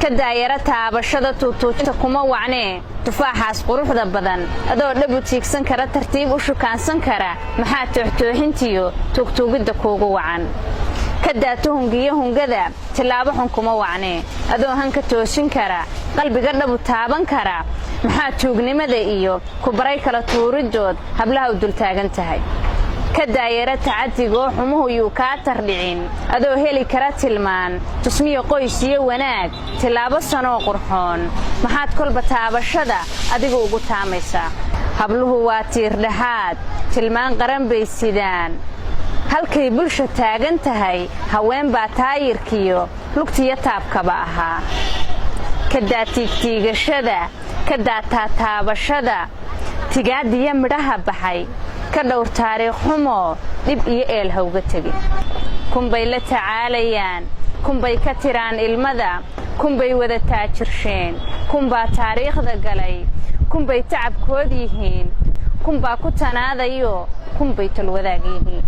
daayara taabashada tuutuujta kuma wacnee tufaaxaas quruxda badan adoo dhabu tiigsan kara tartiib u shukaansan kara maxaa tooxtooxintiyo tuugtuugidda kuugu wacan ka daato hungiyo hungada tilaabo xun kuma wacnee adoo hanka toosin kara qalbiga dhabu taaban kara maxaa tuugnimada iyo ku baray kala tuuridood hablaha u dul taagan tahay ka daayara tacadigo xumuhu yuu kaa tardhicin adoo heli kara tilmaan tusmiyo qoys iyo wanaag tilaabo sanoo qurxoon maxaad kolba taabashada adigu ugu taamaysaa habluhu waa tiirdhaxaad tilmaan qaran bay sidaan halkay bulsha taagan tahay haween baa taayirkiyo lugtiyo taabkaba ahaa ka daa tiigtiigashada ka daa taataabashada tigaadiya midhaha baxay ka dhowr taariikh xumo dhib iyo eel hawga tegin kunbay la tacaalayaan kunbay ka tiraan ilmada kunbay wada taajirsheen kunbaa taariikhda galay kunbay tacabkood yihiin kunbaa ku tanaadayo kunbay talwadaag yihiin